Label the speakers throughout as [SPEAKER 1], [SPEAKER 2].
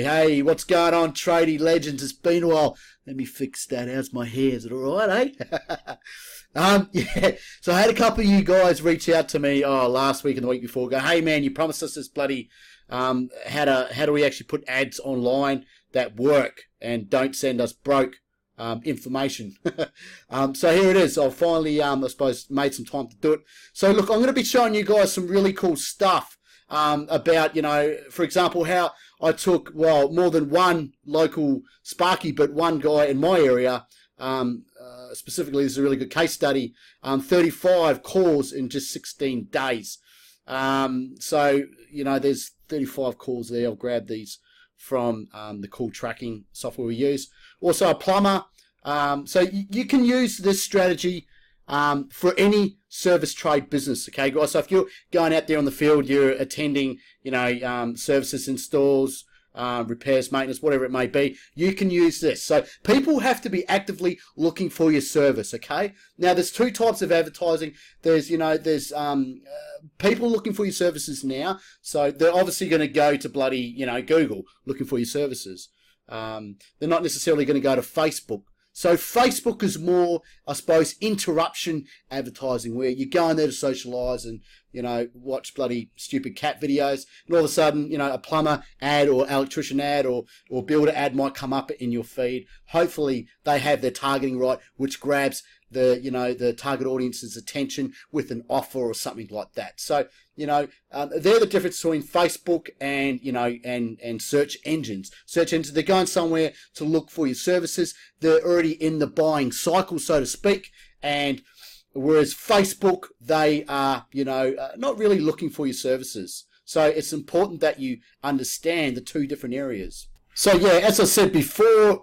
[SPEAKER 1] Hey, what's going on, tradie legends? It's been a while. Let me fix that. How's my hair? Is it all right, eh? Yeah. So I had a couple of you guys reach out to me last week and the week before. Go, hey man, you promised us this bloody how do we actually put ads online that work and don't send us broke information. So here it is. I've finally, I suppose, made some time to do it. So look, I'm going to be showing you guys some really cool stuff about, for example, how I took, more than one local Sparky, but one guy in my area, specifically, this is a really good case study, 35 calls in just 16 days. So, there's 35 calls there. I'll grab these from the call tracking software we use. Also a plumber. So you can use this strategy for any service trade business, okay, guys? So if you're going out there on the field, you're attending, services, installs, repairs, maintenance, whatever it may be, you can use this. So people have to be actively looking for your service, okay? Now, there's two types of advertising. There's, people looking for your services now. So they're obviously going to go to bloody, Google looking for your services. They're not necessarily going to go to Facebook. So Facebook is more, I suppose, interruption advertising, where you go in there to socialise and, watch bloody stupid cat videos, and all of a sudden, a plumber ad or electrician ad or builder ad might come up in your feed. Hopefully they have their targeting right, which grabs the target audience's attention with an offer or something like that. So, they're the difference between Facebook and, and search engines. Search engines, they're going somewhere to look for your services. They're already in the buying cycle, so to speak. And whereas Facebook, they are, not really looking for your services. So it's important that you understand the two different areas. So yeah, as I said before,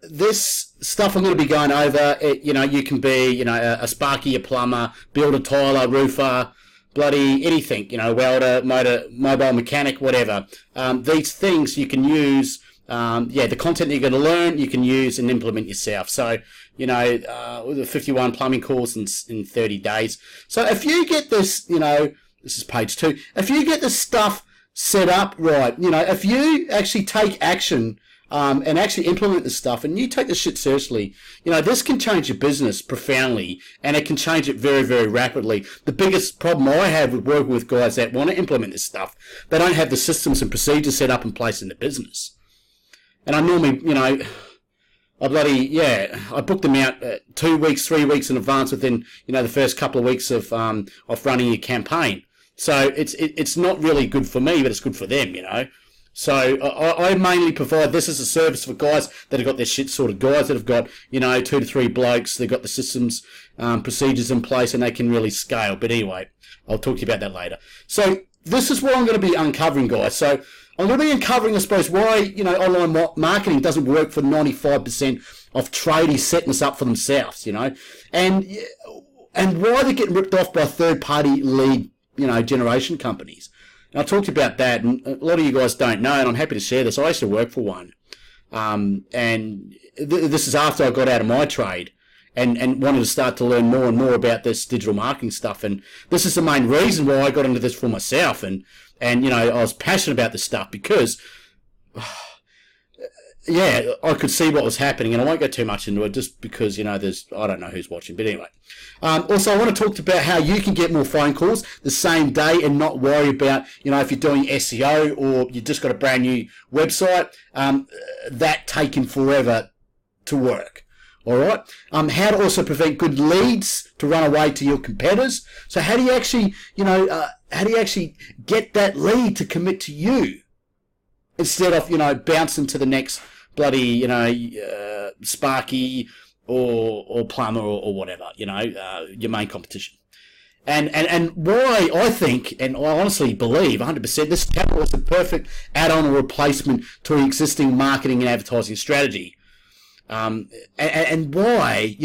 [SPEAKER 1] this stuff I'm going to be going over, you can be, a Sparky, a plumber, builder, tiler, roofer, bloody anything, welder, mobile mechanic, whatever. These things you can use, the content that you're going to learn, you can use and implement yourself. So, the 51 plumbing course in 30 days. So if you get this, this is page 2, if you get this stuff set up right, if you actually take action and actually implement this stuff, and you take this shit seriously, this can change your business profoundly, and it can change it very, very rapidly. The biggest problem I have with working with guys that want to implement this stuff, they don't have the systems and procedures set up in place in the business. And I normally, I book them out 2 weeks, 3 weeks in advance within, the first couple of weeks of running your campaign. So it's not really good for me, but it's good for them, So I mainly provide this as a service for guys that have got their shit sorted, guys that have got, 2 to 3 blokes, they've got the systems, procedures in place, and they can really scale. But anyway, I'll talk to you about that later. So this is what I'm going to be uncovering, guys. So I'm going to be uncovering, I suppose, why, online marketing doesn't work for 95% of tradies setting this up for themselves, and why they're getting ripped off by third-party lead, generation companies. And I talked about that, and a lot of you guys don't know, and I'm happy to share this. I used to work for one, and this is after I got out of my trade and wanted to start to learn more and more about this digital marketing stuff. And this is the main reason why I got into this for myself. And I was passionate about this stuff because, I could see what was happening, and I won't go too much into it just because, I don't know who's watching. But anyway, also I want to talk about how you can get more phone calls the same day and not worry about, if you're doing SEO or you just got a brand new website, that taking forever to work. All right. How to also prevent good leads to run away to your competitors. So how do you actually, get that lead to commit to you instead of, bouncing to the next bloody, Sparky or plumber or whatever, your main competition. And why I think, and I honestly believe 100%, this channel is the perfect add-on or replacement to an existing marketing and advertising strategy. And why,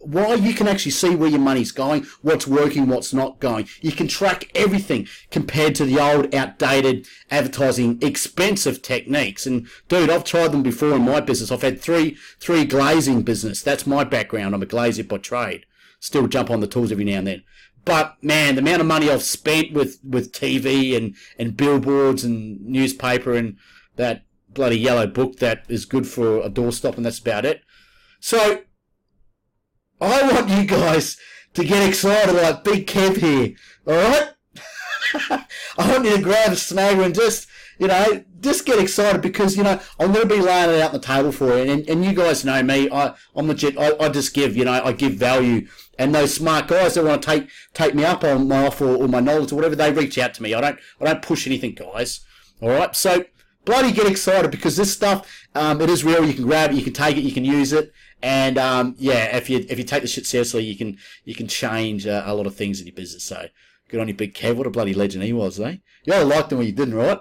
[SPEAKER 1] why you can actually see where your money's going, what's working, what's not going. You can track everything compared to the old, outdated advertising, expensive techniques. And dude, I've tried them before in my business. I've had three glazing business. That's my background. I'm a glazier by trade. Still jump on the tools every now and then. But, man, the amount of money I've spent with TV and billboards and newspaper and that bloody yellow book that is good for a doorstop, and that's about it. So, I want you guys to get excited like Big Kev here, alright? I want you to grab a snagger and just get excited because, I'm going to be laying it out on the table for you. And you guys know me, I'm legit, I just give, I give value. And those smart guys that want to take me up on my offer or my knowledge or whatever, they reach out to me. I don't push anything, guys. Alright, so bloody get excited because this stuff, it is real. You can grab it, you can take it, you can use it. And, if you take the shit seriously, you can change a lot of things in your business. So, good on you, Big Kev. What a bloody legend he was, eh? You all liked him when you didn't, right?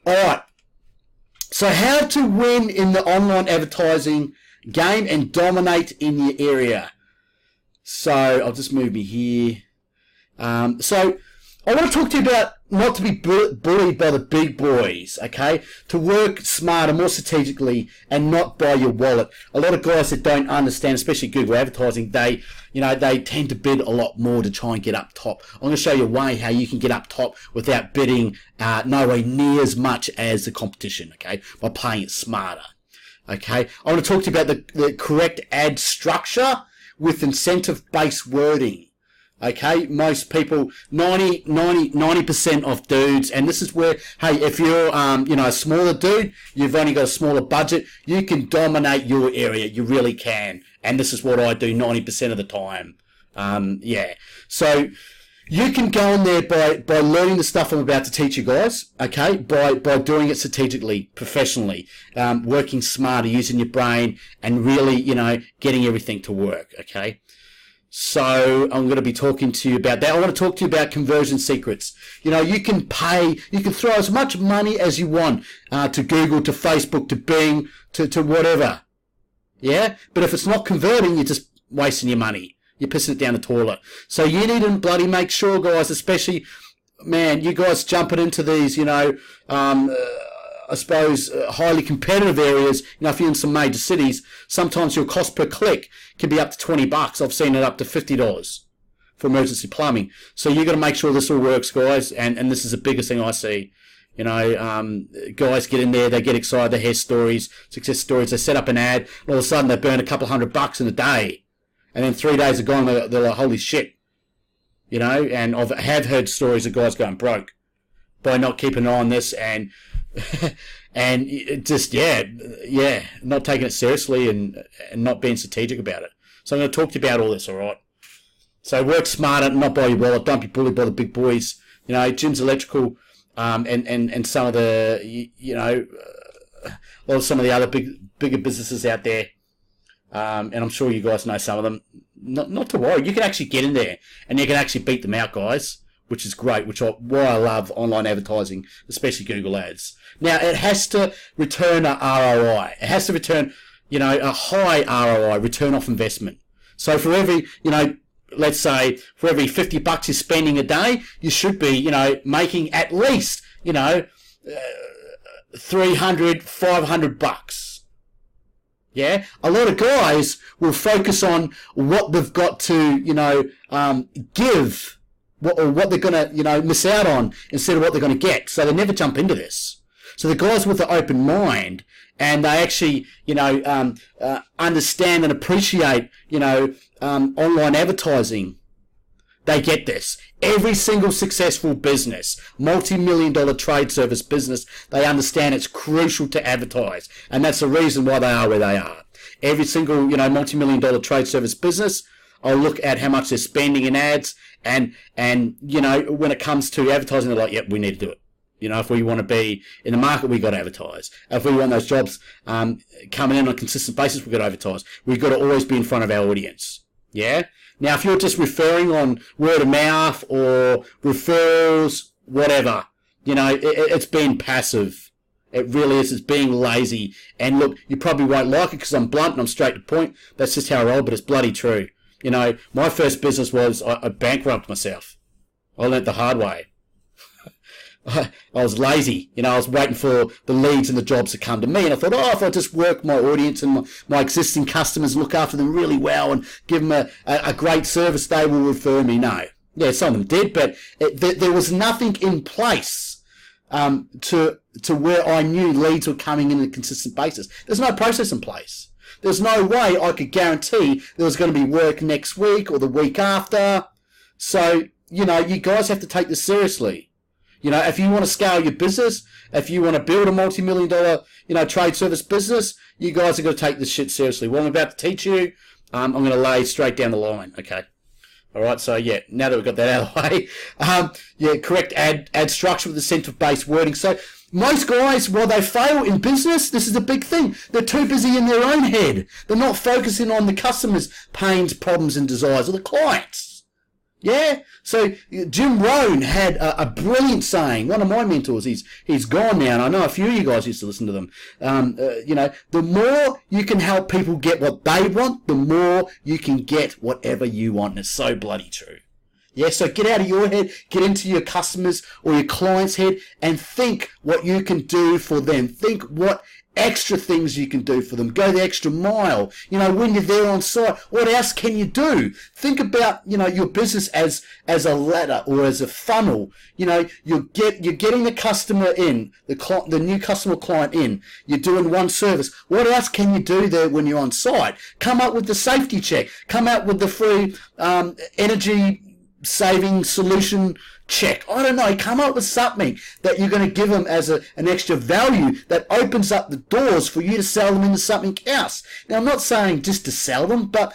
[SPEAKER 1] Alright. So, how to win in the online advertising game and dominate in your area. So, I'll just move me here. So, I want to talk to you about not to be bullied by the big boys, okay? To work smarter, more strategically, and not by your wallet. A lot of guys that don't understand, especially Google advertising, they tend to bid a lot more to try and get up top. I'm going to show you a way how you can get up top without bidding nowhere near as much as the competition, okay? By playing it smarter, okay? I want to talk to you about the correct ad structure with incentive-based wording. Okay, most people, 90% of dudes, and this is where, hey, if you're, a smaller dude, you've only got a smaller budget, you can dominate your area. You really can. And this is what I do 90% of the time. So, you can go in there by learning the stuff I'm about to teach you guys, okay, by doing it strategically, professionally, working smarter, using your brain, and really, getting everything to work, okay? So I'm going to be talking to you about that. I want to talk to you about conversion secrets. You can throw as much money as you want to Google, to Facebook, to Bing, to whatever. Yeah? But if it's not converting, you're just wasting your money. You're pissing it down the toilet. So you need to bloody make sure, guys, especially, man, you guys jumping into these, I suppose, highly competitive areas. If you're in some major cities, sometimes your cost per click can be up to $20. I've seen it up to $50 for emergency plumbing. So you've got to make sure this all works, guys. And this is the biggest thing I see. Guys get in there, they get excited, they hear stories, success stories, they set up an ad, and all of a sudden they burn a couple $100 in a day. And then 3 days are gone, they're like, holy shit. And I have heard stories of guys going broke by not keeping an eye on this and it just, not taking it seriously and not being strategic about it. So I'm going to talk to you about all this, alright? So work smarter, not by your wallet. Don't be bullied by the big boys. Jim's Electrical, and some of the, some of the other bigger businesses out there. And I'm sure you guys know some of them. Not to worry. You can actually get in there and you can actually beat them out, guys, which is great, why I love online advertising, especially Google Ads. Now, it has to return a ROI. It has to return, a high ROI, return off investment. So for every, let's say, for every $50 you're spending a day, you should be, making at least, $300, $500. Yeah, a lot of guys will focus on what they've got to, give, what they're going to, miss out on instead of what they're going to get. So they never jump into this. So the guys with the open mind and they actually, understand and appreciate, online advertising, they get this. Every single successful business, multi-million-dollar trade service business, they understand it's crucial to advertise. And that's the reason why they are where they are. Every single, multi-million-dollar trade service business, I'll look at how much they're spending in ads and when it comes to advertising, they're like, yep, we need to do it. If we want to be in the market, we've got to advertise. If we want those jobs coming in on a consistent basis, we've got to advertise. We've got to always be in front of our audience. Yeah? Now, if you're just referring on word of mouth or referrals, whatever, it's being passive. It really is. It's being lazy. And look, you probably won't like it because I'm blunt and I'm straight to the point. That's just how I roll, but it's bloody true. My first business was I bankrupted myself. I learnt the hard way. I was lazy. I was waiting for the leads and the jobs to come to me. And I thought, if I just work my audience and my existing customers, look after them really well and give them a great service, they will refer me. No. Yeah, some of them did, but there was nothing in place to where I knew leads were coming in on a consistent basis. There's no process in place. There's no way I could guarantee there was going to be work next week or the week after. So, you guys have to take this seriously. If you want to scale your business, if you want to build a multi-million-dollar, trade service business, you guys are going to take this shit seriously. What I'm about to teach you, I'm going to lay straight down the line, okay? All right, so yeah, now that we've got that out of the way, correct ad structure with incentive-based wording. So most guys, while they fail in business, this is a big thing. They're too busy in their own head. They're not focusing on the customer's pains, problems, and desires, or the clients. Yeah? So Jim Rohn had a brilliant saying. One of my mentors, he's gone now, and I know a few of you guys used to listen to them. The more you can help people get what they want, the more you can get whatever you want. And it's so bloody true. Yeah, so get out of your head, get into your customers or your client's head, and think what you can do for them. Think what extra things you can do for them. Go the extra mile. When you're there on site, what else can you do? Think about, your business as a ladder or as a funnel. You're getting the customer in, the new customer client in. You're doing one service. What else can you do there when you're on site? Come up with the safety check. Come out with the free energy saving solution check. I don't know. Come up with something that you're going to give them as an extra value that opens up the doors for you to sell them into something else. Now, I'm not saying just to sell them, but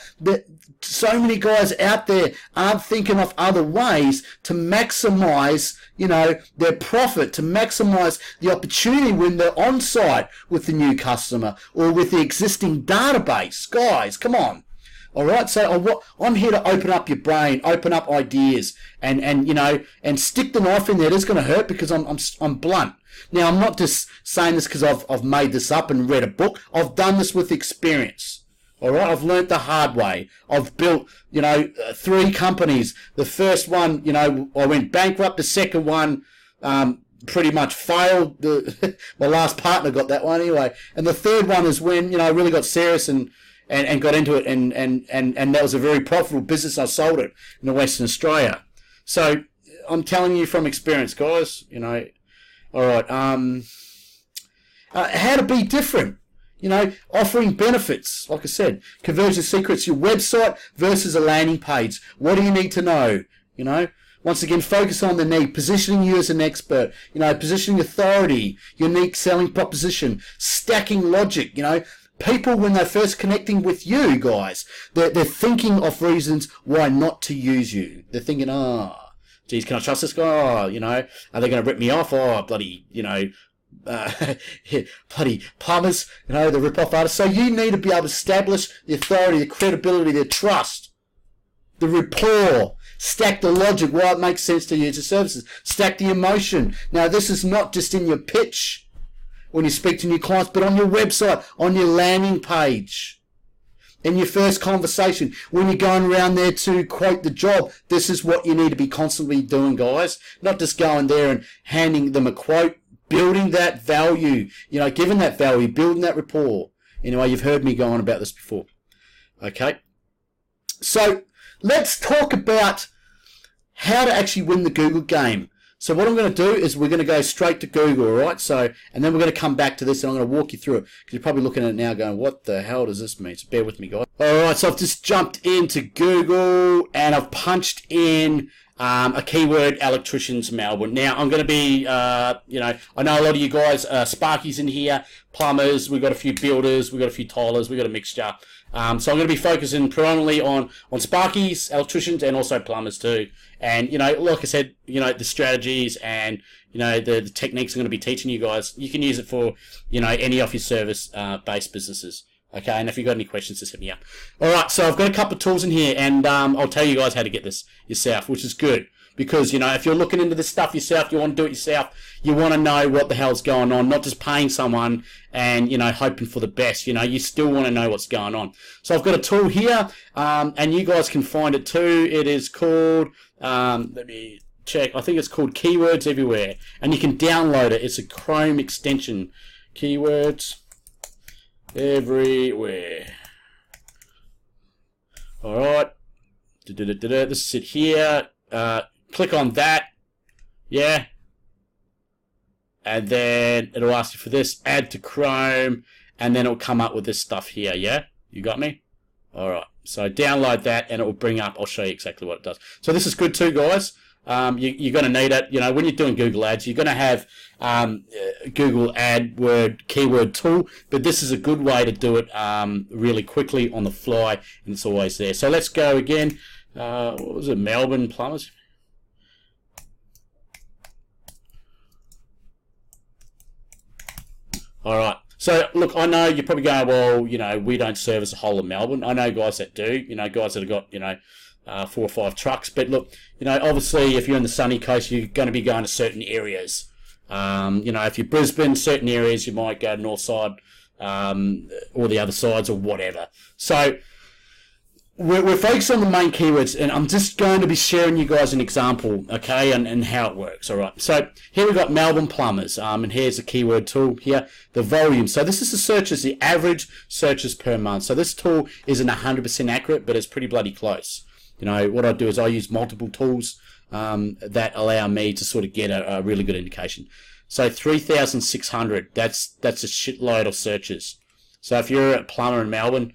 [SPEAKER 1] so many guys out there aren't thinking of other ways to maximize, their profit, to maximize the opportunity when they're on site with the new customer or with the existing database. Guys, come on. All right, so I'm here to open up your brain, open up ideas, and stick the knife in there. It's going to hurt because I'm blunt. Now, I'm not just saying this because I've made this up and read a book. I've done this with experience. All right, I've learnt the hard way. I've built, 3 companies. The first one, I went bankrupt. The second one, pretty much failed. My last partner got that one anyway. And the third one is when, I really got serious and got into it, and that was a very profitable business. I sold it in Western Australia. So I'm telling you from experience, guys. All right. How to be different. Offering benefits. Like I said, conversion secrets. Your website versus a landing page. What do you need to know? Once again, focus on the need. Positioning you as an expert. Positioning authority. Unique selling proposition. Stacking logic. People, when they're first connecting with you guys, they're thinking of reasons why not to use you. They're thinking, geez, can I trust this guy? Are they going to rip me off? Bloody, bloody plumbers, the rip-off artists. So you need to be able to establish the authority, the credibility, the trust, the rapport, stack the logic, why it makes sense to use the services, stack the emotion. Now, this is not just in your pitch when you speak to new clients, but on your website, on your landing page, in your first conversation, when you're going around there to quote the job. This is what you need to be constantly doing, guys. Not just going there and handing them a quote, building that value, giving that value, building that rapport. Anyway, you've heard me go on about this before. Okay. So let's talk about how to actually win the Google game. So what I'm going to do is we're going to go straight to Google, all right? So, and then we're going to come back to this, and I'm going to walk you through it, because you're probably looking at it now going, what the hell does this mean? So bear with me, guys. All right, so I've just jumped into Google, and I've punched in a keyword, Electricians Melbourne. Now, I'm going to be, I know a lot of you guys, Sparkies in here, plumbers, we've got a few builders, we've got a few tilers, we've got a mixture. So I'm going to be focusing predominantly on Sparkies, electricians, and also plumbers too. And, like I said, the strategies and, the techniques I'm going to be teaching you guys, you can use it for, any of your service-based businesses. Okay, and if you've got any questions, just hit me up. All right, so I've got a couple of tools in here, and I'll tell you guys how to get this yourself, which is good. Because, if you're looking into this stuff yourself, you want to do it yourself, you want to know what the hell's going on, not just paying someone and, hoping for the best. You still want to know what's going on. So I've got a tool here, and you guys can find it too. It is called, let me
[SPEAKER 2] check. I think it's called Keywords Everywhere, and you can download it. It's a Chrome extension. Keywords Everywhere. All right. This is it here. Click on that. Yeah. And then it'll ask you for this. Add to Chrome. And then it'll come up with this stuff here. Yeah? You got me? All right. So download that and it will bring up. I'll show you exactly what it does. So this is good too, guys. You're going to need it. You know, when you're doing Google Ads, you're going to have Google Adword keyword tool, but this is a good way to do it really quickly on the fly, and it's always there. So let's go again. What was it? Melbourne plumbers. All right. So, look, I know you're probably going, well, you know, we don't service the whole of Melbourne. I know guys that do, you know, guys that have got, you know, 4 or 5 trucks. But, look, you know, obviously, if you're in the sunny coast, you're going to be going to certain areas. You know, if you're Brisbane, certain areas, you might go north side or the other sides or whatever. So, we're focused on the main keywords, and I'm just going to be sharing you guys an example, okay, and how it works, all right. So here we've got Melbourne plumbers, and here's the keyword tool here, the volume. So this is the searches, the average searches per month. So this tool isn't 100% accurate, but it's pretty bloody close. You know, what I do is I use multiple tools that allow me to sort of get a really good indication. So 3,600, that's a shitload of searches. So if you're a plumber in Melbourne,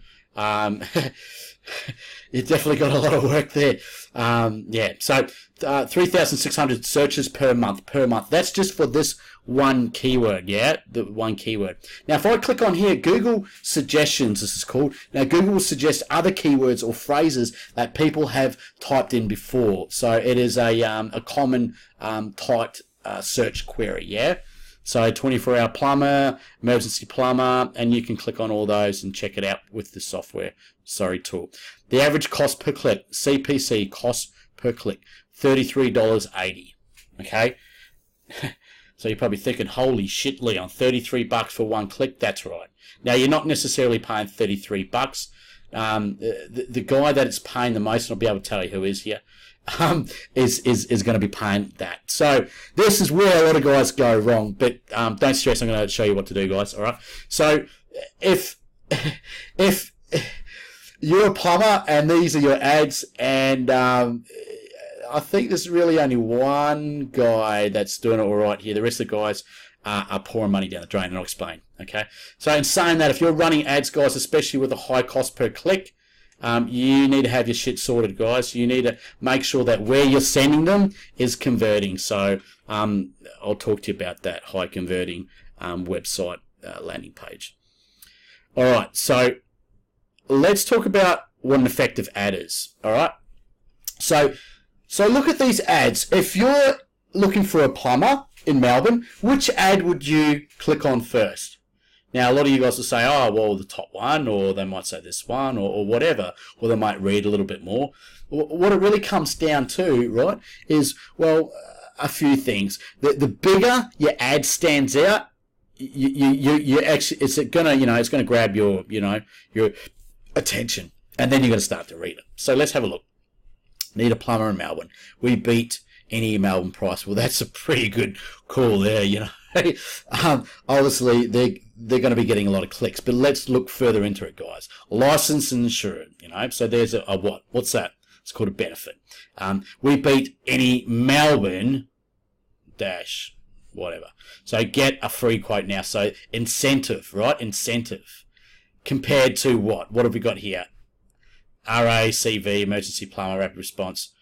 [SPEAKER 2] you definitely got a lot of work there. Yeah, so 3,600 searches per month. That's just for this one keyword, yeah, the one keyword. Now, if I click on here, Google Suggestions, this is called. Now, Google will suggest other keywords or phrases that people have typed in before. So it is a common typed search query, yeah. So 24-hour plumber, emergency plumber, and you can click on all those and check it out with the software, tool. The average cost per click, CPC, cost per click, $33.80, okay? So you're probably thinking, holy shit, Leon, $33 for one click? That's right. Now, you're not necessarily paying $33. The guy that it's paying the most, and I'll be able to tell you who is here, is going to be paying that. So this is where a lot of guys go wrong, but don't stress, I'm going to show you what to do, guys. All right. So if you're a plumber and these are your ads, and I think there's really only one guy that's doing it all right here. The rest of the guys are pouring money down the drain, and I'll explain. Okay. So in saying that, if you're running ads, guys, especially with a high cost per click, you need to have your shit sorted, guys. You need to make sure that where you're sending them is converting. So I'll talk to you about that high converting website landing page. All right, so let's talk about what an effective ad is. All right, so look at these ads. If you're looking for a plumber in Melbourne, which ad would you click on first? Now, a lot of you guys will say, oh, well, the top one, or they might say this one, or whatever, or they might read a little bit more. What it really comes down to, right, is, well, a few things. The bigger your ad stands out, you actually, it's gonna grab your attention, and then you're gonna start to read it. So let's have a look. Need a plumber in Melbourne. We beat any Melbourne price. Well, that's a pretty good call there, you know. Obviously, they're going to be getting a lot of clicks, but let's look further into it, guys. Licensed and insured, you know. So there's a what? What's that? It's called a benefit. We beat any Melbourne dash whatever. So get a free quote now. So incentive, right? Incentive compared to what? What have we got here? RACV, emergency plumber, rapid response.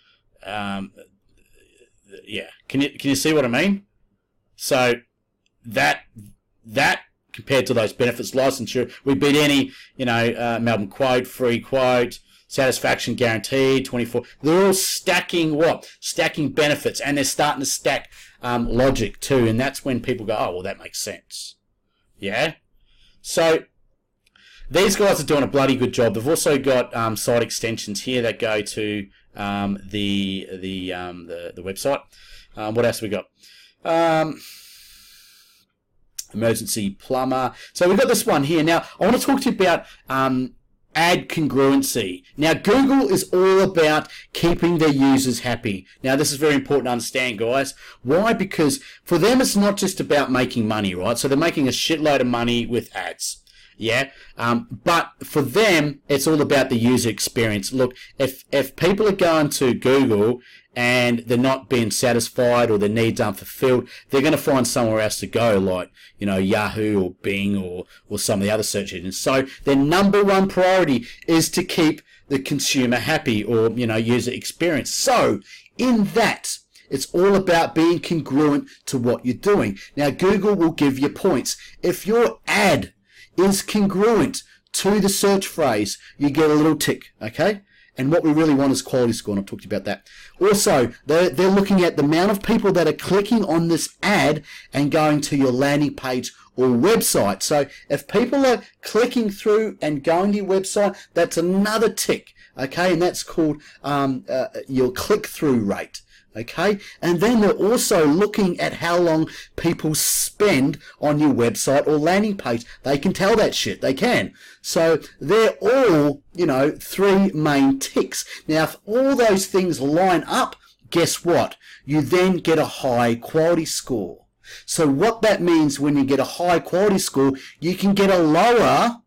[SPEAKER 2] Yeah, can you see what I mean? So that compared to those benefits, licensure, we beat any Melbourne quote, free quote, satisfaction guaranteed, 24. They're all stacking what? Stacking benefits, and they're starting to stack logic too, and that's when people go, oh well, that makes sense. Yeah. So these guys are doing a bloody good job. They've also got site extensions here that go to the website. What else have we got? Emergency plumber. So we've got this one here. Now, I want to talk to you about ad congruency. Now, Google is all about keeping their users happy. Now, this is very important to understand, guys. Why? Because for them, it's not just about making money, right? So they're making a shitload of money with ads. Yeah, but for them, it's all about the user experience. Look, if people are going to Google and they're not being satisfied or their needs aren't fulfilled, they're going to find somewhere else to go, like, you know, Yahoo or Bing or some of the other search engines. So their number one priority is to keep the consumer happy, or, you know, user experience. So in that, it's all about being congruent to what you're doing. Now, Google will give you points. If your ad is congruent to the search phrase, you get a little tick, okay? And what we really want is quality score, and I've talked about that. Also, they're looking at the amount of people that are clicking on this ad and going to your landing page or website. So if people are clicking through and going to your website, that's another tick, okay? And that's called your click-through rate. Okay, and then they're also looking at how long people spend on your website or landing page. They can tell that shit. They can. So they're all, you know, three main ticks. Now, if all those things line up, guess what? You then get a high quality score. So what that means, when you get a high quality score, you can get a lower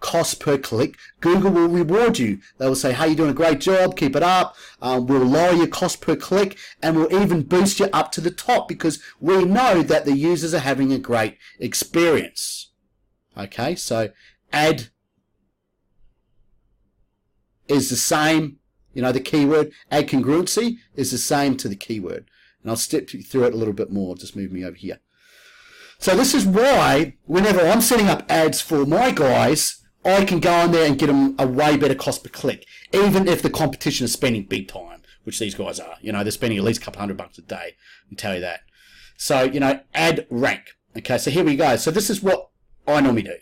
[SPEAKER 2] cost per click. Google will reward you. They will say, hey, you're doing a great job, keep it up. We'll lower your cost per click, and we'll even boost you up to the top, because we know that the users are having a great experience. Okay, so ad is the same, you know, the keyword ad congruency is the same to the keyword. And I'll step through it a little bit more. Just move me over here. So this is why whenever I'm setting up ads for my guys, I can go on there and get them a way better cost per click, even if the competition is spending big time, which these guys are. You know, they're spending at least a couple $100 a day, I can tell you that. So, you know, ad rank. Okay, so here we go. So this is what I normally do.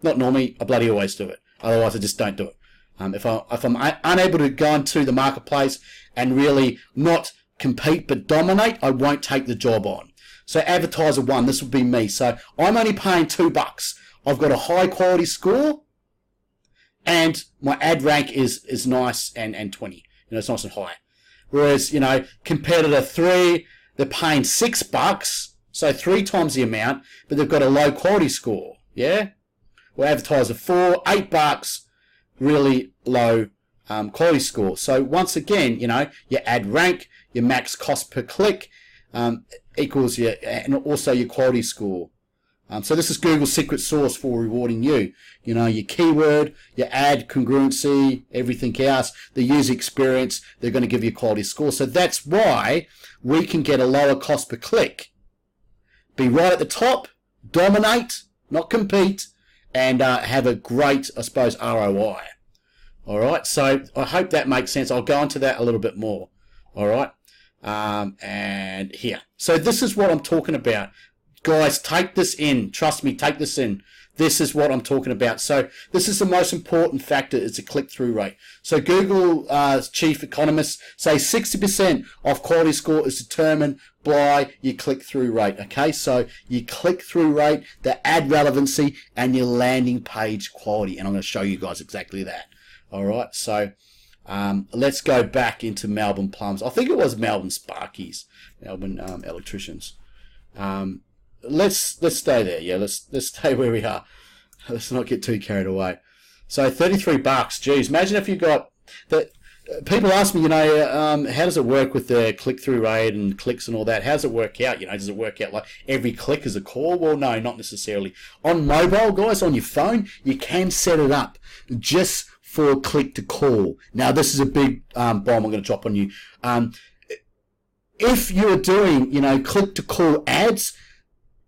[SPEAKER 2] Not normally, I bloody always do it. Otherwise, I just don't do it. If I'm unable to go into the marketplace and really not compete but dominate, I won't take the job on. So advertiser 1, this would be me. So I'm only paying $2. I've got a high quality score, and my ad rank is nice and 20. You know, it's nice and high. Whereas, you know, competitor 3, they're paying $6, so 3 times the amount, but they've got a low quality score. Yeah? Well, advertiser 4, $8, really low quality score. So once again, you know, your ad rank, your max cost per click, equals your, and also your quality score. So this is Google's secret sauce for rewarding you. You know, your keyword, your ad congruency, everything else, the user experience, they're going to give you a quality score. So that's why we can get a lower cost per click, be right at the top, dominate, not compete, and have a great, I suppose, ROI. All right, so I hope that makes sense. I'll go into that a little bit more. All right, and here. So this is what I'm talking about. Guys, take this in. Trust me, take this in. This is what I'm talking about. So this is the most important factor, is the click-through rate. So Google's chief economists say 60% of quality score is determined by your click-through rate. Okay, so your click-through rate, the ad relevancy, and your landing page quality. And I'm going to show you guys exactly that. All right, so let's go back into Melbourne Plums. I think it was Melbourne Sparkies, Melbourne Electricians. Let's stay there. Yeah, let's stay where we are. Let's not get too carried away. So $33. Geez, imagine if you got that. People ask me, you know, how does it work with the click-through rate and clicks and all that? How does it work out? You know, does it work out like every click is a call? Well, no, not necessarily. On mobile, guys, on your phone, you can set it up just for click to call. Now, this is a big bomb I'm going to drop on you. If you're doing, you know, click to call ads,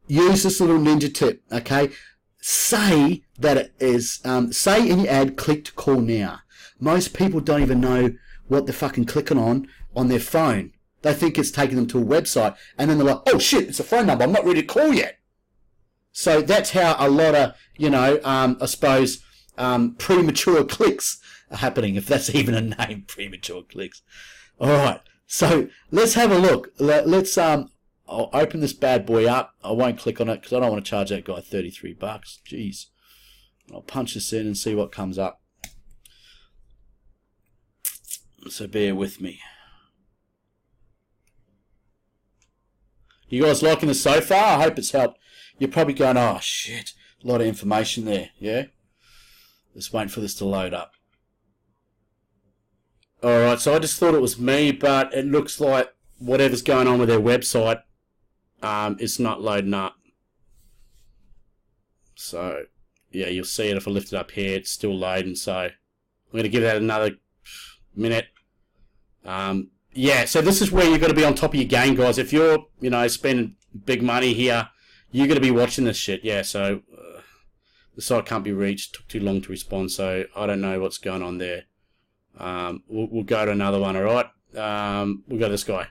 [SPEAKER 2] use this little ninja tip, okay? Say that it is, say in your ad, click to call now. Most people don't even know what they're fucking clicking on their phone. They think it's taking them to a website, and then they're like, oh shit, it's a phone number, I'm not ready to call yet. So that's how a lot of, you know, I suppose, premature clicks are happening, if that's even a name, premature clicks. Alright, so let's have a look. Let's, I'll open this bad boy up. I won't click on it because I don't want to charge that guy $33. Jeez. I'll punch this in and see what comes up. So bear with me. You guys liking this so far? I hope it's helped. You're probably going, oh shit, a lot of information there, yeah? Just waiting for this to load up. Alright, so I just thought it was me, but it looks like whatever's going on with their website, it's not loading up. So, yeah, you'll see it if I lift it up here, it's still loading, so I'm going to give that another minute. Yeah, so this is where you've got to be on top of your game, guys. If you're, you know, spending big money here, you're going to be watching this shit. Yeah, so the site can't be reached. Took too long to respond, so I don't know what's going on there. We'll go to another one, all right? We'll go to this guy.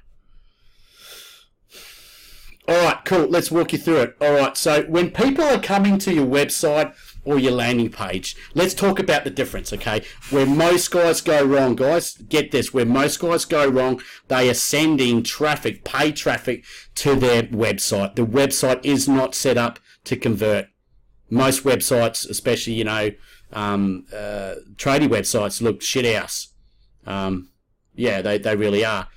[SPEAKER 2] All right, cool. Let's walk you through it. All right, so when people are coming to your website or your landing page, let's talk about the difference, okay? Where most guys go wrong, guys, get this. Where most guys go wrong, they are sending traffic, paid traffic, to their website. The website is not set up to convert. Most websites, especially, you know, tradie websites, look shit house. Yeah, they really are.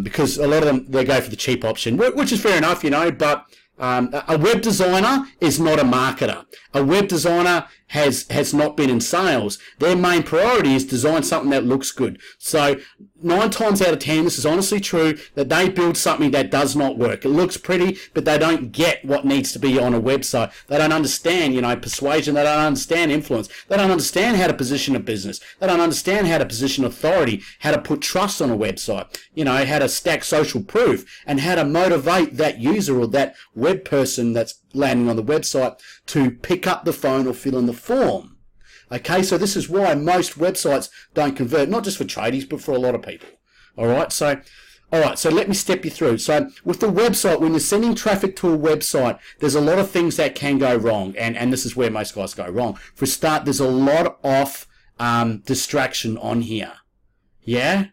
[SPEAKER 2] Because a lot of them, they go for the cheap option, which is fair enough, you know, but a web designer is not a marketer. A web designer has not been in sales. Their main priority is design something that looks good. So 9 times out of 10, this is honestly true, that they build something that does not work. It looks pretty, but they don't get what needs to be on a website. They don't understand, you know, persuasion. They don't understand influence. They don't understand how to position a business. They don't understand how to position authority, how to put trust on a website, you know, how to stack social proof, and how to motivate that user or that web person that's landing on the website to pick up the phone or fill in the form. Okay, so this is why most websites don't convert, not just for tradies, but for a lot of people. All right, so let me step you through. So with the website, when you're sending traffic to a website, there's a lot of things that can go wrong, and this is where most guys go wrong. For a start, there's a lot of distraction on here. Yeah?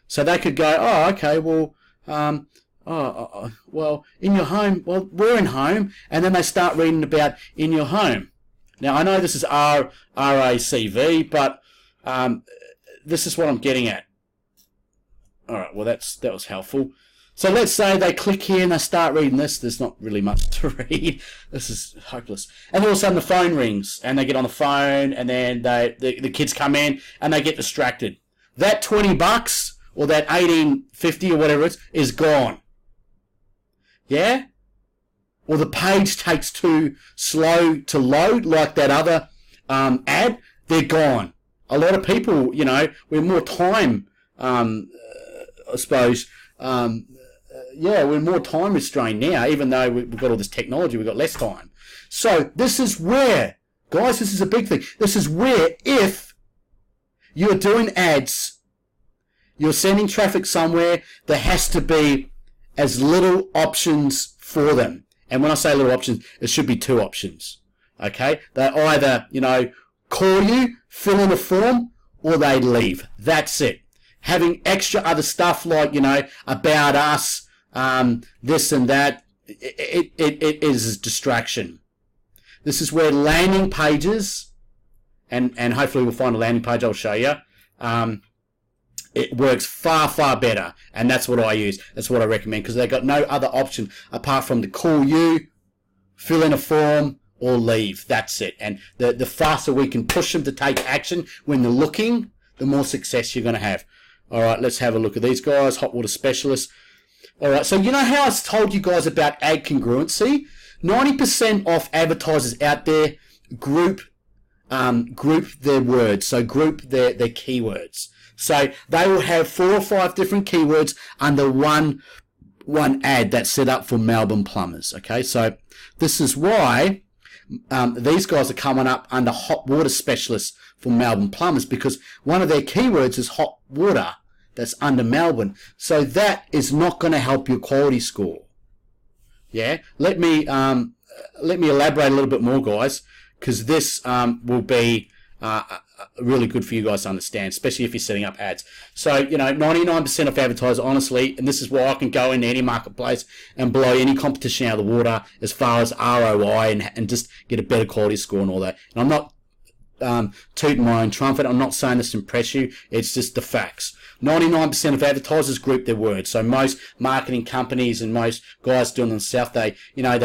[SPEAKER 2] So they could go, oh, okay, well, well, in your home, well, we're in home, and then they start reading about in your home. Now, I know this is RACV, but this is what I'm getting at. All right, well, that was helpful. So let's say they click here and they start reading this. There's not really much to read. This is hopeless. And all of a sudden the phone rings, and they get on the phone, and then the kids come in, and they get distracted. That $20 or that $18.50 or whatever it is gone. Yeah? Or the page takes too slow to load, like that other ad, they're gone. A lot of people, you know, we're more time, I suppose, we're more time restrained now, even though we've got all this technology, we've got less time. So this is where, guys, this is a big thing. This is where if you're doing ads, you're sending traffic somewhere, there has to be as little options for them. And when I say little options, it should be 2 options. Okay? They either, you know, call you, fill in a form, or they leave. That's it. Having extra other stuff like, you know, about us, this and that, it is a distraction. This is where landing pages, and hopefully we'll find a landing page I'll show you, it works far, far better, and that's what I use. That's what I recommend, because they've got no other option apart from to call you, fill in a form, or leave. That's it. And the faster we can push them to take action when they're looking, the more success you're going to have. All right, let's have a look at these guys, hot water specialists. All right, so you know how I told you guys about ad congruency? 90% of advertisers out there group their words, so group their keywords. So they will have 4 or 5 different keywords under one ad that's set up for Melbourne plumbers. Okay, so this is why these guys are coming up under hot water specialists for Melbourne plumbers, because one of their keywords is hot water. That's under Melbourne. So that is not going to help your quality score. Yeah, let me elaborate a little bit more, guys, because this will be really good for you guys to understand, especially if you're setting up ads. So, you know, 99% of advertisers, honestly, and this is why I can go into any marketplace and blow any competition out of the water as far as ROI and just get a better quality score and all that. And I'm not tooting my own trumpet. I'm not saying this to impress you. It's just the facts. 99% of advertisers group their words. So most marketing companies and most guys doing it in the South, they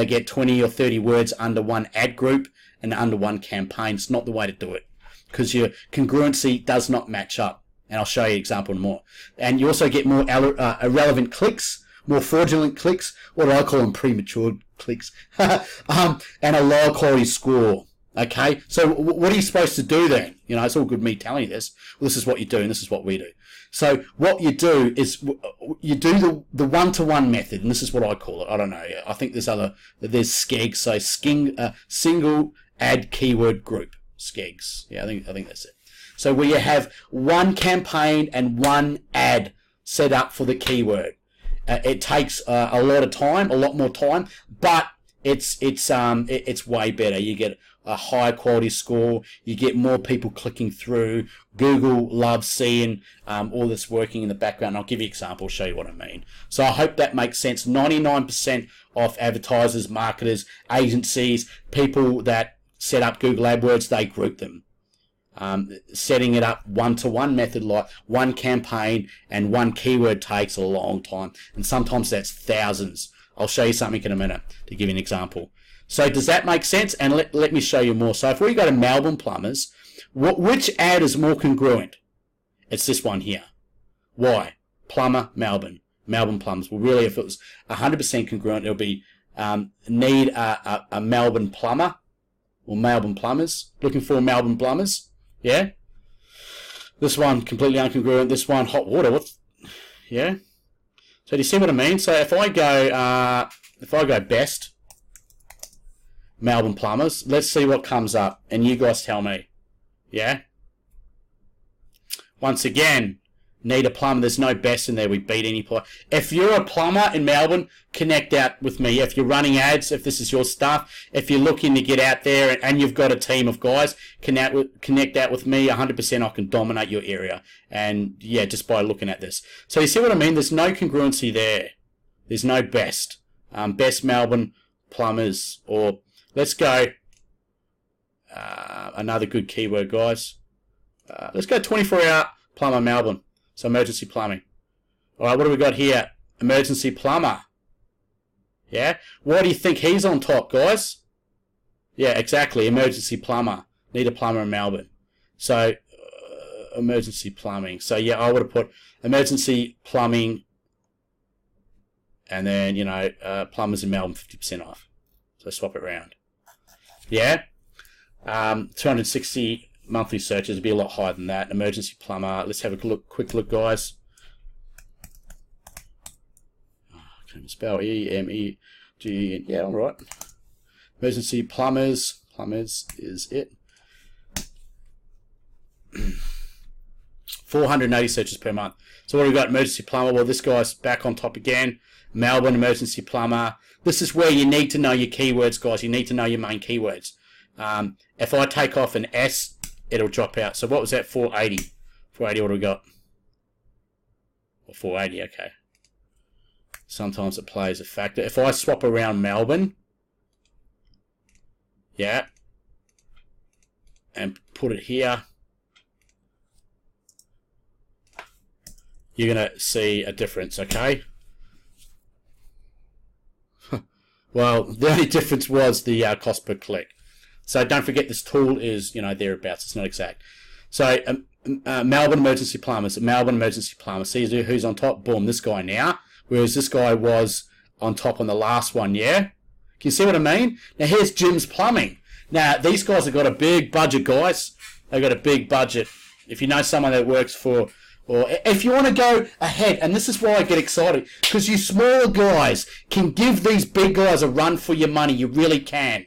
[SPEAKER 2] get 20 or 30 words under one ad group and under one campaign. It's not the way to do it because your congruency does not match up. And I'll show you an example more. And you also get more irrelevant clicks, more fraudulent clicks, what do I call them, premature clicks, and a lower quality score. Okay, so what are you supposed to do then? It's all good me telling you this. Well, this is what you do, and this is what we do. So what you do is you do the one-to-one method, and this is what I call it. I don't know. I think there's SKEGs, so single ad keyword group, SKEGs. Yeah, I think that's it. So where you have one campaign and one ad set up for the keyword. It takes a lot of time, a lot more time, but it's way better. You get a higher quality score. You get more people clicking through. Google loves seeing all this working in the background. I'll give you an example, show you what I mean. So I hope that makes sense. 99% of advertisers, marketers, agencies, people that set up Google Adwords, they group them. Setting it up one-to-one method, like one campaign and one keyword, takes a long time, and sometimes that's thousands. I'll show you something in a minute to give you an example. So does that make sense? And let me show you more. So if we go to Melbourne Plumbers, which ad is more congruent? It's this one here. Why? Plumber, Melbourne Plumbers. Well, really, if it was 100% congruent, it'll be need a Melbourne plumber, or Melbourne Plumbers, looking for Melbourne Plumbers. Yeah. This one completely incongruent. This one hot water. Yeah. So do you see what I mean? So if I go best Melbourne Plumbers, let's see what comes up, and you guys tell me. Yeah. Once again, need a plumber. There's no best in there. We beat any player. If you're a plumber in Melbourne, connect out with me. If you're running ads, if this is your stuff, if you're looking to get out there and you've got a team of guys, connect out with me. 100% I can dominate your area. And yeah, just by looking at this. So you see what I mean? There's no congruency there. There's no best. Best Melbourne Plumbers. Or let's go another good keyword, guys. Let's go 24-hour plumber Melbourne. So emergency plumbing. All right, what do we got here? Emergency plumber. Yeah? Why do you think he's on top, guys? Yeah, exactly. Emergency plumber. Need a plumber in Melbourne. So, emergency plumbing. So, yeah, I would have put emergency plumbing and then, plumbers in Melbourne 50% off. So, swap it around. Yeah? 260 monthly searches would be a lot higher than that. Emergency plumber. Let's have a quick look, guys. Can spell E-M-E-G. Yeah, all right. Emergency plumbers. Plumbers is it. 480 searches per month. So what have we got? Emergency plumber. Well, this guy's back on top again. Melbourne emergency plumber. This is where you need to know your keywords, guys. You need to know your main keywords. If I take off an S, it'll drop out. So what was that? 480. 480, what do we got? Or 480, okay. Sometimes it plays a factor. If I swap around Melbourne, yeah, and put it here, you're going to see a difference, okay? Well, the only difference was the cost per click. So don't forget this tool is, thereabouts. It's not exact. So Melbourne emergency plumbers. Melbourne emergency plumber. See who's on top? Boom, this guy now. Whereas this guy was on top on the last one, yeah? Can you see what I mean? Now here's Jim's Plumbing. Now these guys have got a big budget, guys. They've got a big budget. If you know someone that works for, or if you want to go ahead, and this is why I get excited, because you smaller guys can give these big guys a run for your money. You really can.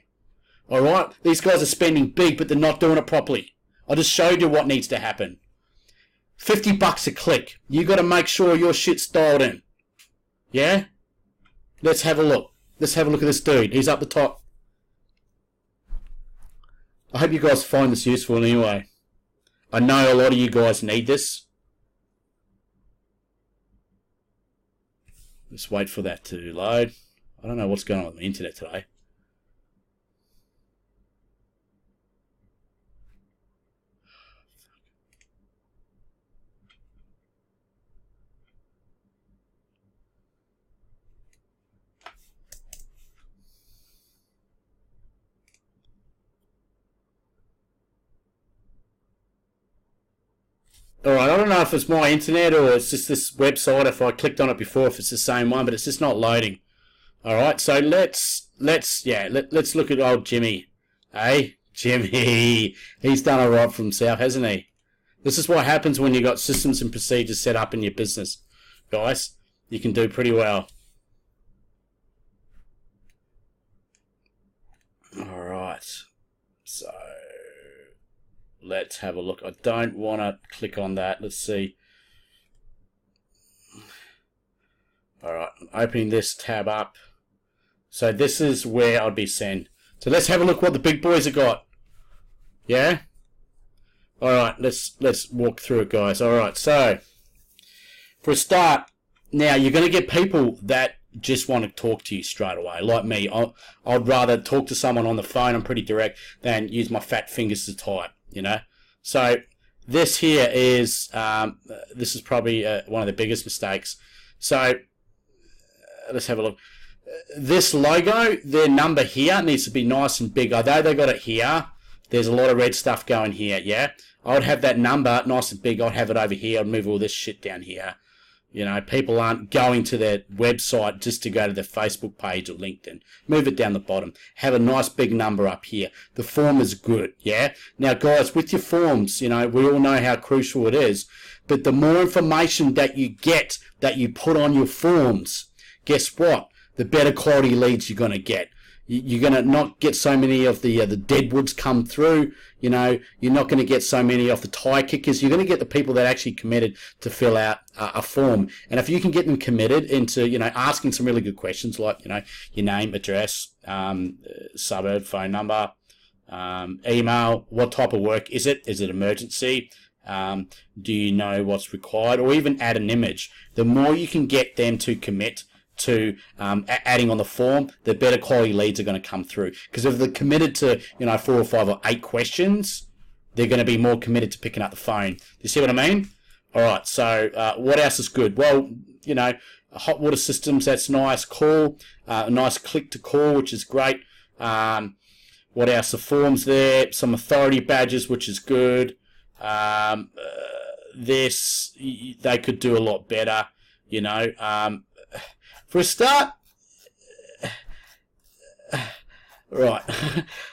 [SPEAKER 2] All right? These guys are spending big, but they're not doing it properly. I just showed you what needs to happen. $50 a click. You got to make sure your shit's dialed in. Yeah? Let's have a look. Let's have a look at this dude. He's up the top. I hope you guys find this useful anyway. I know a lot of you guys need this. Just wait for that to load. I don't know what's going on with the internet today. Alright, I don't know if it's my internet or it's just this website, if I clicked on it before, if it's the same one, but it's just not loading. Alright, so let's look at old Jimmy. Hey, Jimmy. He's done alright for himself, hasn't he? This is what happens when you've got systems and procedures set up in your business. Guys, you can do pretty well. Alright, so let's have a look. I don't want to click on that. Let's see. Alright, I'm opening this tab up. So this is where I'd be sent. So let's have a look what the big boys have got. Yeah? Alright, let's walk through it, guys. Alright, so for a start, now you're going to get people that just want to talk to you straight away. Like me, I'd rather talk to someone on the phone, I'm pretty direct, than use my fat fingers to type, you know? So this here is, this is probably one of the biggest mistakes. So let's have a look. This logo, their number here needs to be nice and big. Although they got it here, there's a lot of red stuff going here, yeah? I would have that number nice and big. I'd have it over here. I'd move all this shit down here. You know, people aren't going to their website just to go to their Facebook page or LinkedIn. Move it down the bottom. Have a nice big number up here. The form is good, yeah? Now, guys, with your forms, you know, we all know how crucial it is. But the more information that you get, that you put on your forms, guess what? The better quality leads you're going to get. You're going to not get so many of the deadwoods come through. You know, you're not going to get so many of the tie kickers. You're going to get the people that actually committed to fill out a form. And if you can get them committed into, you know, asking some really good questions like, you know, your name, address, suburb, phone number, email, what type of work is it? Is it emergency? Do you know what's required? Or even add an image. The more you can get them to commit to adding on the form, the better quality leads are going to come through. Because if they're committed to, you know, 4 or 5 or 8 questions, they're going to be more committed to picking up the phone. Do you see what I mean? All right. So what else is good? Well, you know, hot water systems. That's nice. Call, a nice click to call, which is great. What else? The forms there. Some authority badges, which is good. This they could do a lot better. You know. For a start, right,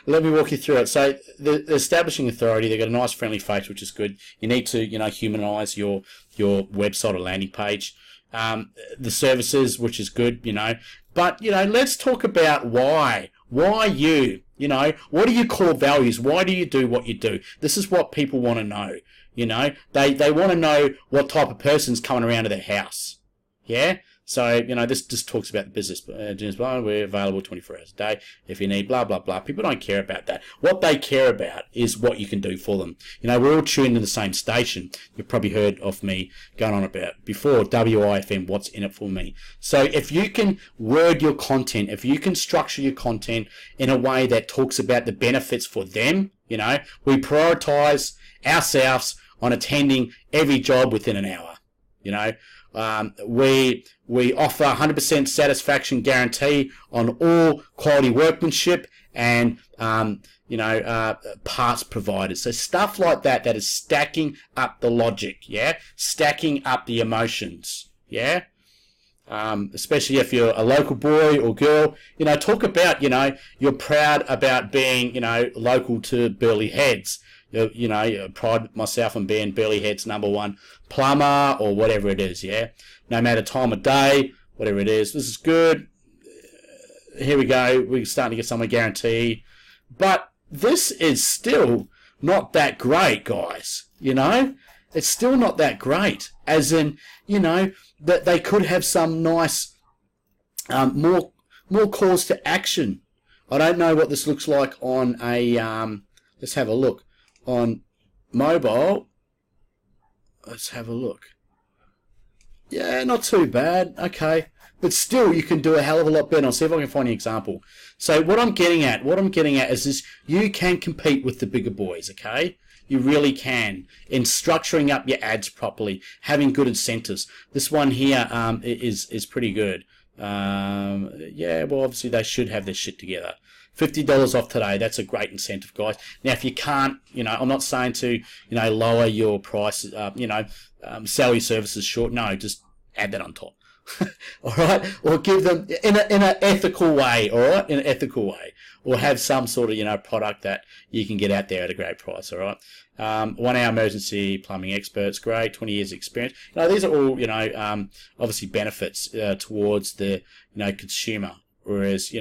[SPEAKER 2] let me walk you through it. So the establishing authority, they've got a nice friendly face, which is good. You need to, you know, humanize your website or landing page. The services, which is good, you know. But, you know, let's talk about why. Why you? You know, what are your core values? Why do you do what you do? This is what people want to know. You know, they want to know what type of person's coming around to their house. Yeah? So, you know, this just talks about the business. We're available 24 hours a day if you need, blah, blah, blah. People don't care about that. What they care about is what you can do for them. You know, we're all tuned to the same station. You've probably heard of me going on about before, WIFM, what's in it for me. So if you can word your content, if you can structure your content in a way that talks about the benefits for them, you know, we prioritize ourselves on attending every job within an hour, you know. We offer 100% satisfaction guarantee on all quality workmanship and, you know, parts provided. So stuff like that, that is stacking up the logic, yeah? Stacking up the emotions, yeah? Especially if you're a local boy or girl, you know, talk about, you know, you're proud about being, you know, local to Burleigh Heads. You know, I pride myself on being Burleigh Head's #1 plumber or whatever it is, yeah? No matter time of day, whatever it is. This is good. Here we go. We're starting to get some guarantee. But this is still not that great, guys. You know? It's still not that great. As in, you know, that they could have some nice, more calls to action. I don't know what this looks like on a, let's have a look. On mobile, let's have a look. Yeah, not too bad. Okay. But still, you can do a hell of a lot better. I'll see if I can find an example. So what I'm getting at is this: you can compete with the bigger boys, okay? You really can. In structuring up your ads properly, having good incentives. This one here is pretty good. Yeah, well, obviously they should have their shit together. $50 off today. That's a great incentive, guys. Now, if you can't, I'm not saying to, lower your price, sell your services short. No, just add that on top. All right, or give them in an ethical way. All right, in an ethical way, or have some sort of product that you can get out there at a great price. All right, 1 hour emergency plumbing experts, great, 20 years experience. These are all obviously benefits towards the consumer. Whereas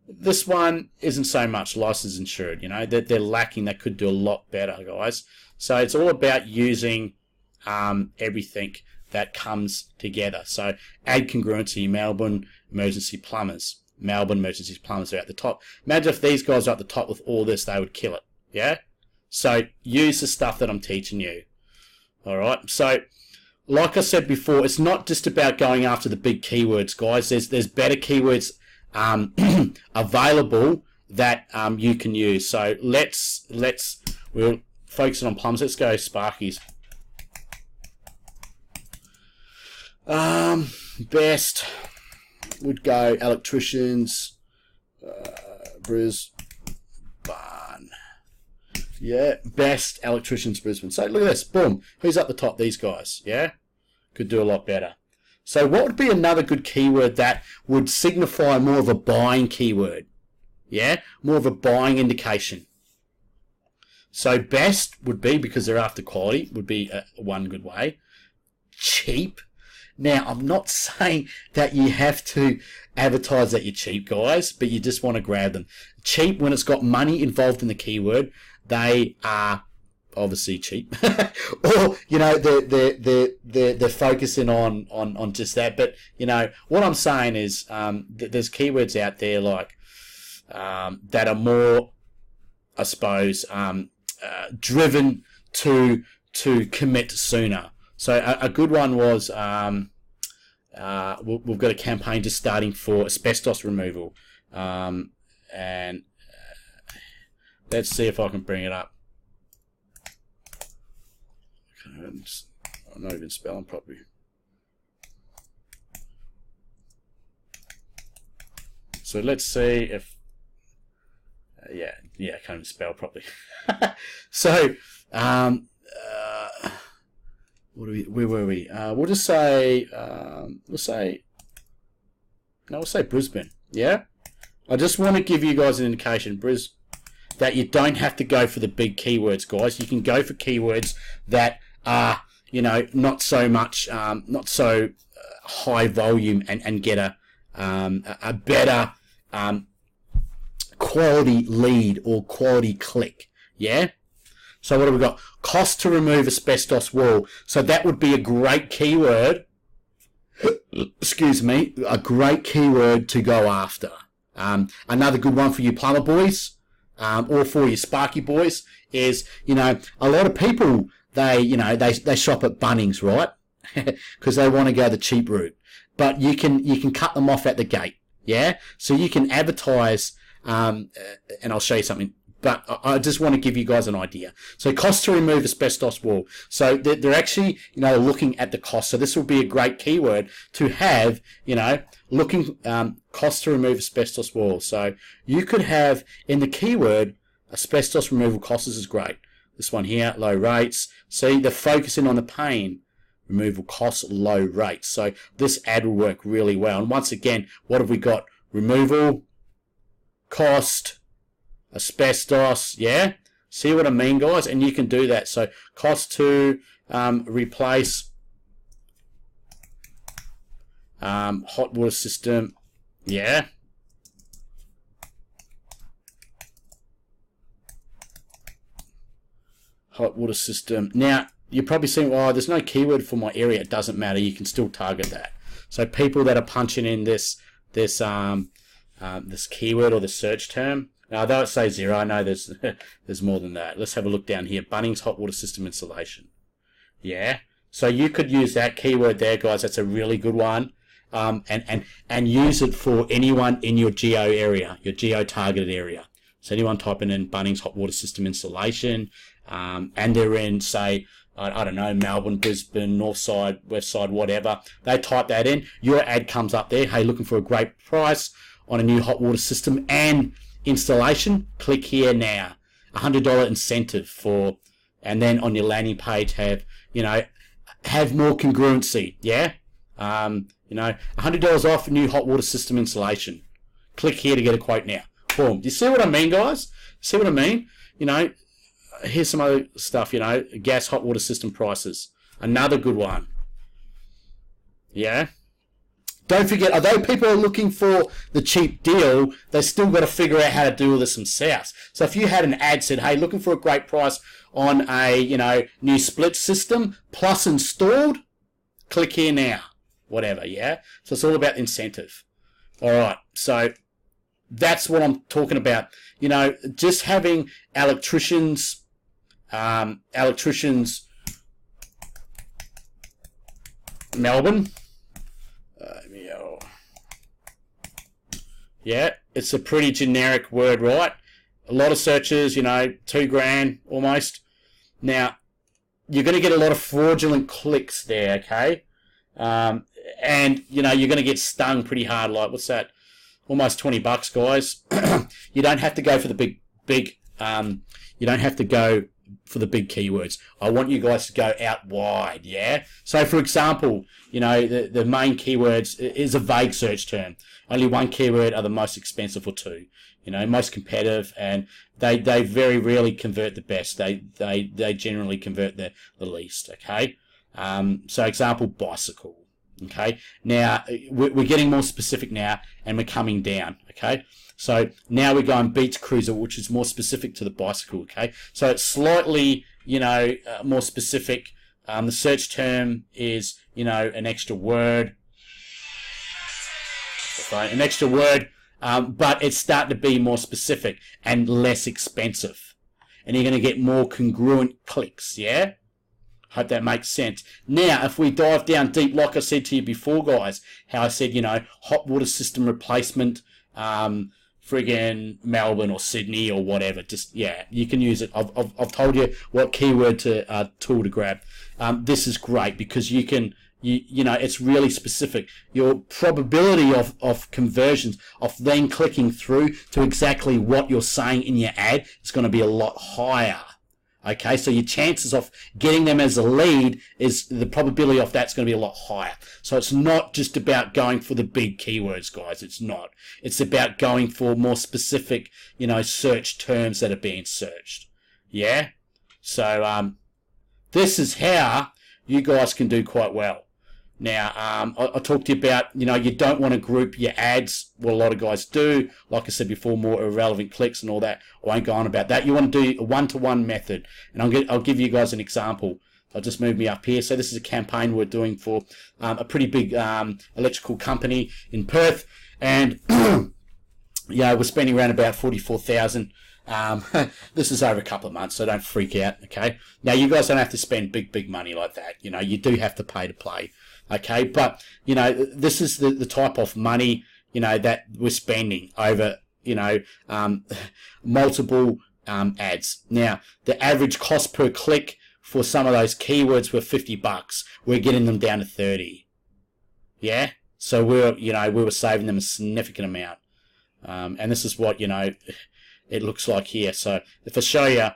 [SPEAKER 2] this one isn't so much license insured. They're lacking. They could do a lot better, guys. So it's all about using everything that comes together. So add congruency. Melbourne emergency plumbers. Melbourne emergency plumbers are at the top. Imagine if these guys are at the top with all this, they would kill it. Yeah? So use the stuff that I'm teaching you. All right? So like I said before, it's not just about going after the big keywords, guys. There's better keywords available that you can use. So we'll focus on plumbers. Let's go Sparkies. Best would go Electricians, Brisbane. Yeah, best Electricians, Brisbane. So look at this, boom. Who's up the top? These guys. Yeah, could do a lot better. So what would be another good keyword that would signify more of a buying keyword? Yeah, more of a buying indication. So best would be, because they're after quality, would be one good way. Cheap. Now, I'm not saying that you have to advertise that you're cheap, guys, but you just want to grab them. Cheap, when it's got money involved in the keyword, they are obviously cheap. Or, they're focusing on just that. But, what I'm saying is there's keywords out there like that are more, I suppose, driven to commit sooner. So a good one was we've got a campaign just starting for asbestos removal, and let's see if I can bring it up. I'm not even spelling properly. So let's see if I can't even spell properly. So where were we? We'll just say, we'll say Brisbane. Yeah. I just want to give you guys an indication, that you don't have to go for the big keywords, guys. You can go for keywords that are, not so much, not so high volume, and get a better quality lead or quality click. Yeah. So what have we got? Cost to remove asbestos wall. So that would be a great keyword. Excuse me, a great keyword to go after. Another good one for you plumber boys, or for you Sparky boys, is a lot of people they shop at Bunnings, right? Because they want to go the cheap route. But you can cut them off at the gate. Yeah. So you can advertise, and I'll show you something. But I just want to give you guys an idea. So cost to remove asbestos wall. So they're actually, looking at the cost. So this will be a great keyword to have, looking, cost to remove asbestos wall. So you could have in the keyword, asbestos removal costs is great. This one here, low rates. See, they're focusing on the pain. Removal costs, low rates. So this ad will work really well. And once again, what have we got? Removal, cost, asbestos, yeah? See what I mean, guys? And you can do that. So cost to replace hot water system, yeah? Hot water system. Now, you're probably saying, well, there's no keyword for my area. It doesn't matter. You can still target that. So people that are punching in this keyword or the search term, now, though it says 0, I know there's more than that. Let's have a look down here. Bunnings hot water system installation. Yeah. So you could use that keyword there, guys. That's a really good one. And use it for anyone in your geo area, your geo targeted area. So anyone typing in Bunnings hot water system installation, and they're in, say, I don't know, Melbourne, Brisbane, North Side, West Side, whatever. They type that in. Your ad comes up there. Hey, looking for a great price on a new hot water system, and installation, click here now. $100 incentive for, and then on your landing page have, have more congruency, yeah? $100 off new hot water system installation. Click here to get a quote now. Boom. Do you see what I mean, guys? See what I mean? Here's some other stuff, gas hot water system prices. Another good one. Yeah? Don't forget, although people are looking for the cheap deal, they've still got to figure out how to do this themselves. So if you had an ad said, hey, looking for a great price on a, new split system plus installed, click here now. Whatever, yeah? So it's all about incentive. All right, so that's what I'm talking about. Just having electricians Melbourne. Yeah, it's a pretty generic word, right? A lot of searches, $2,000 almost. Now, you're going to get a lot of fraudulent clicks there, okay? And, you're going to get stung pretty hard. Like, what's that? Almost $20, guys. You don't have to go for the big, you don't have to go for the big keywords. I want you guys to go out wide, yeah? So, for example, the main keywords is a vague search term. Only one keyword are the most expensive or two. Most competitive, and they very rarely convert the best. They generally convert the least, okay? So, example, bicycle. Okay, now we're getting more specific now, and we're coming down. Okay, so now we're going beach cruiser, which is more specific to the bicycle. Okay, so it's slightly more specific. The search term is an extra word, but it's starting to be more specific and less expensive, and you're going to get more congruent clicks. Yeah. Hope that makes sense. Now, if we dive down deep, like I said to you before, guys, how I said, hot water system replacement, friggin' Melbourne or Sydney or whatever. Just, yeah, you can use it. I've told you what keyword tool to grab. This is great because you can, it's really specific. Your probability of conversions, of then clicking through to exactly what you're saying in your ad is going to be a lot higher. Okay, so your chances of getting them as a lead is the probability of that's going to be a lot higher. So it's not just about going for the big keywords, guys. It's not. It's about going for more specific, search terms that are being searched. Yeah. So this is how you guys can do quite well. Now, I talked to you about, you don't want to group your ads. Well, a lot of guys do. Like I said before, more irrelevant clicks and all that. I won't go on about that. You want to do a one-to-one method. And I'll give you guys an example. I'll just move me up here. So this is a campaign we're doing for a pretty big electrical company in Perth. And, we're spending around about $44,000. This is over a couple of months, so don't freak out, okay? Now, you guys don't have to spend big money like that. You do have to pay to play. Okay, but, this is the type of money, that we're spending over, multiple ads. Now, the average cost per click for some of those keywords were $50. We're getting them down to 30. Yeah? So we were saving them a significant amount. And this is what, it looks like here. So if I show you,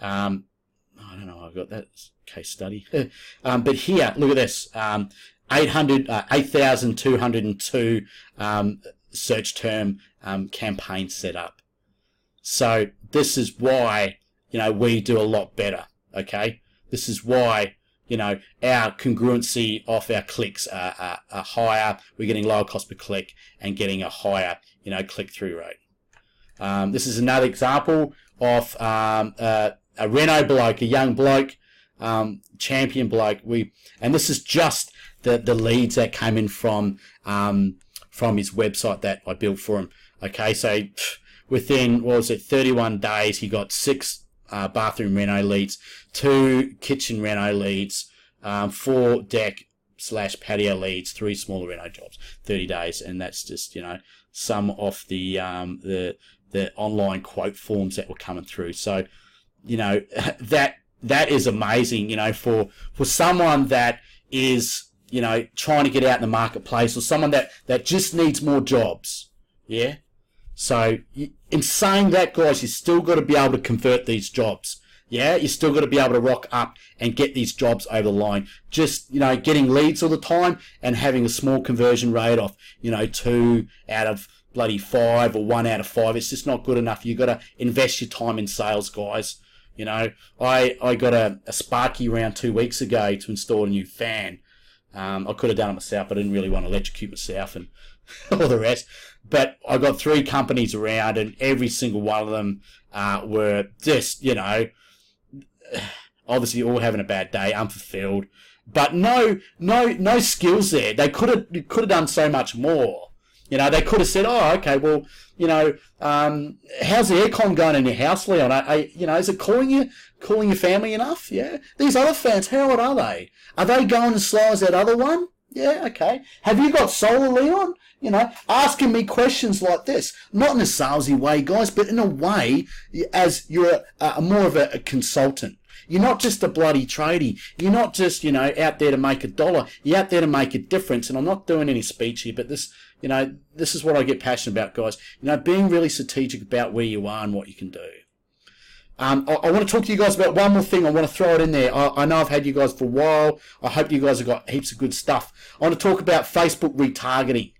[SPEAKER 2] I don't know, I've got that case study. But here, look at this. 8,202 search term campaign set up. So this is why, we do a lot better, okay? This is why, our congruency of our clicks are higher. We're getting lower cost per click and getting a higher, click-through rate. This is another example of a Reno bloke, a young bloke, champion bloke. And this is just the leads that came in from his website that I built for him. Okay, so within 31 days, he got 6 bathroom reno leads, 2 kitchen reno leads, 4 deck/patio leads, 3 smaller reno jobs, 30 days, and that's just some of the online quote forms that were coming through. So that is amazing. For someone that is trying to get out in the marketplace, or someone that just needs more jobs. Yeah. So in saying that, guys, you still got to be able to convert these jobs. Yeah, you still got to be able to rock up and get these jobs over the line. Just, getting leads all the time and having a small conversion rate of, 2 out of bloody 5 or 1 out of 5. It's just not good enough. You've got to invest your time in sales, guys. I got a Sparky around 2 weeks ago to install a new fan. I could have done it myself, but I didn't really want to electrocute myself and all the rest. But I got 3 companies around, and every single one of them were just, obviously all having a bad day, unfulfilled. But no skills there. They could have done so much more. They could have said, oh, okay, well, how's the aircon going in your house, Leon? Is it cooling your family enough? Yeah. These other fans, how old are they? Are they going as slow as that other one? Yeah, okay. Have you got solar, Leon? Asking me questions like this. Not in a salesy way, guys, but in a way as you're more of a consultant. You're not just a bloody tradie. You're not just, out there to make $1. You're out there to make a difference. And I'm not doing any speech here, but this is what I get passionate about, guys. Being really strategic about where you are and what you can do. I want to talk to you guys about one more thing. I want to throw it in there. I know I've had you guys for a while. I hope you guys have got heaps of good stuff. I want to talk about Facebook retargeting.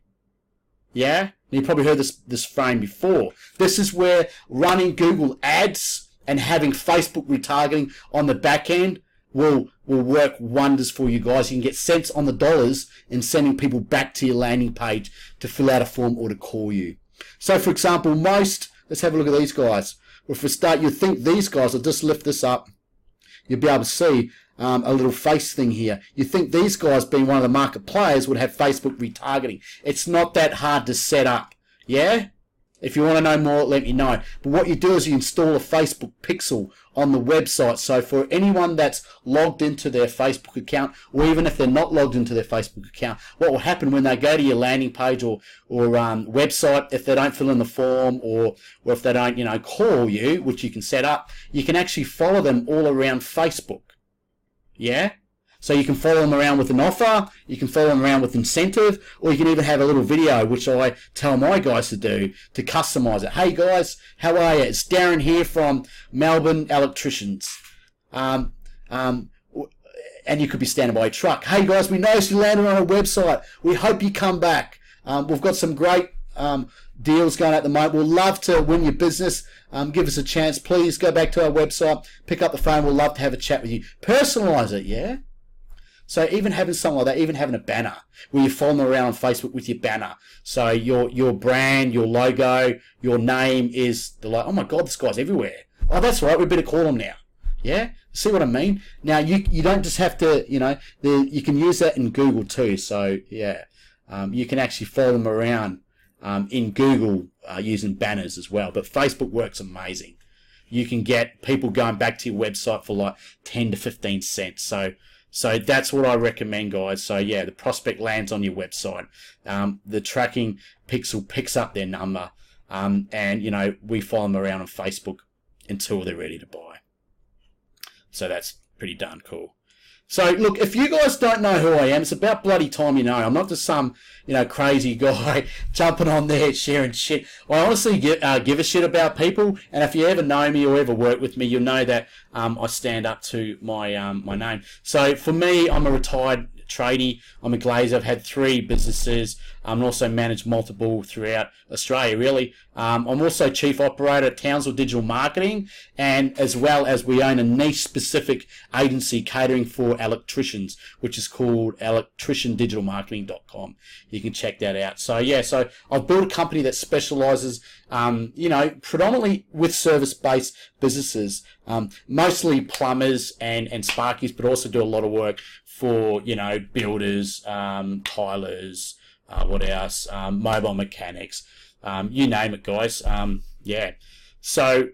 [SPEAKER 2] Yeah? You probably heard this frame before. This is where running Google Ads and having Facebook retargeting on the back end will work wonders for you guys. You can get cents on the dollars in sending people back to your landing page to fill out a form or to call you. So, for example, let's have a look at these guys. Well, for a start, you'd think these guys, I'll just lift this up, you'll be able to see a little face thing here. You think these guys, being one of the market players, would have Facebook retargeting. It's not that hard to set up, yeah? If you want to know more, let me know. But what you do is you install a Facebook pixel on the website. So for anyone that's logged into their Facebook account, or even if they're not logged into their Facebook account, what will happen when they go to your landing page or website, if they don't fill in the form or if they don't, call you, which you can set up, you can actually follow them all around Facebook. Yeah? So you can follow them around with an offer, you can follow them around with incentive, or you can even have a little video, which I tell my guys to do, to customize it. Hey guys, how are you? It's Darren here from Melbourne Electricians. And you could be standing by a truck. Hey guys, we noticed you landed on a website. We hope you come back. We've got some great deals going at the moment. We'll love to win your business. Give us a chance. Please go back to our website, pick up the phone. We'll love to have a chat with you. Personalize it, yeah? So even having something like that, even having a banner where you follow them around on Facebook with your banner. So your brand, your logo, your name is oh my God, this guy's everywhere. Oh, that's right, we better call him now. Yeah? See what I mean? Now, you don't just have to, you can use that in Google too. So, yeah, you can actually follow them around in Google using banners as well. But Facebook works amazing. You can get people going back to your website for like 10 to 15 cents. So that's what I recommend, guys. So yeah, the prospect lands on your website. The tracking pixel picks up their number, and we follow them around on Facebook until they're ready to buy. So that's pretty darn cool. So look, if you guys don't know who I am, it's about bloody time you know. I'm not just some crazy guy jumping on there sharing shit. I honestly give a shit about people, and if you ever know me or ever work with me, you'll know that I stand up to my my name. So for me, I'm a retired tradie. I'm a glazer. I've had 3 businesses. And also managed multiple throughout Australia, really. I'm also chief operator at Townsville Digital Marketing, and as well as we own a niche-specific agency catering for electricians, which is called electriciandigitalmarketing.com. You can check that out. So, yeah, so I've built a company that specializes, predominantly with service-based businesses, mostly plumbers and sparkies, but also do a lot of work for, builders, tilers, what else? Mobile mechanics. You name it, guys. Yeah. So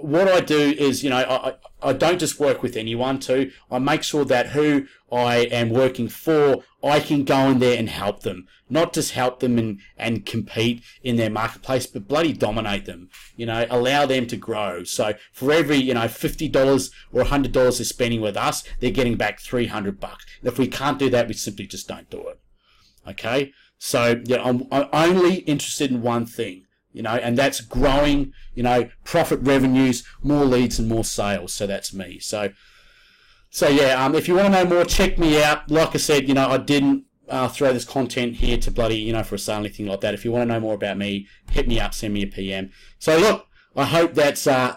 [SPEAKER 2] what I do is, I don't just work with anyone too. I make sure that who I am working for, I can go in there and help them. Not just help them and compete in their marketplace, but bloody dominate them. Allow them to grow. So for every, $50 or $100 they're spending with us, they're getting back $300. And if we can't do that, we simply just don't do it. Okay? So, yeah, I'm only interested in one thing. and that's growing, profit revenues, more leads and more sales. So that's me. So yeah, if you want to know more, check me out. Like I said, I didn't throw this content here to bloody, for a sale or anything like that. If you want to know more about me, hit me up, send me a PM. So look, I hope that's I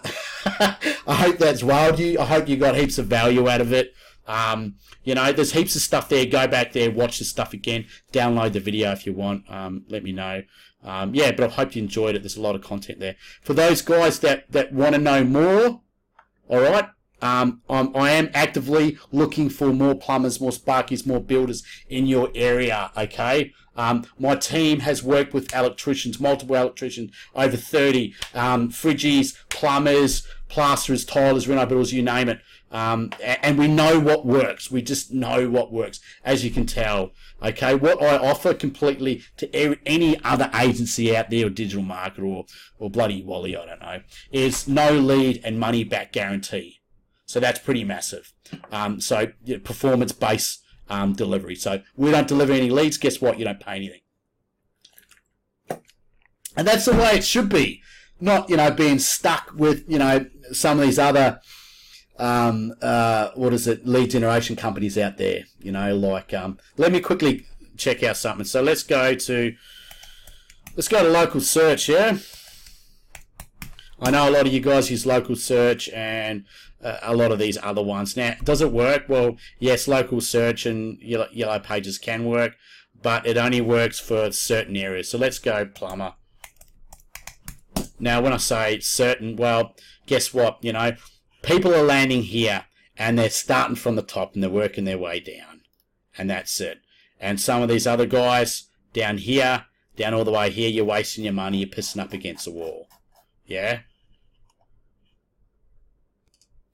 [SPEAKER 2] hope that's wowed you. I hope you got heaps of value out of it. There's heaps of stuff there. Go back there, watch the stuff again, download the video if you want. Let me know. But I hope you enjoyed it. There's a lot of content there. For those guys that want to know more, all right, I am actively looking for more plumbers, more sparkies, more builders in your area, okay? My team has worked with electricians, multiple electricians, over 30, fridgies, plumbers, plasterers, tilers, reno builders, you name it. And we know what works. We just know what works, as you can tell. Okay, what I offer completely to any other agency out there, or digital marketer, or bloody Wally, I don't know, is no lead and money back guarantee. So that's pretty massive. Performance-based delivery. So we don't deliver any leads. Guess what? You don't pay anything. And that's the way it should be. Not, being stuck with, some of these other lead generation companies out there, let me quickly check out something. So let's go to local search. Yeah, I know a lot of you guys use local search and a lot of these other ones. Now, does it work? Well, yes, local search and yellow pages can work, but it only works for certain areas. So let's go plumber. Now, when I say certain, well, guess what? People are landing here and they're starting from the top and they're working their way down. And that's it. And some of these other guys down here, down all the way here, you're wasting your money, you're pissing up against the wall. Yeah?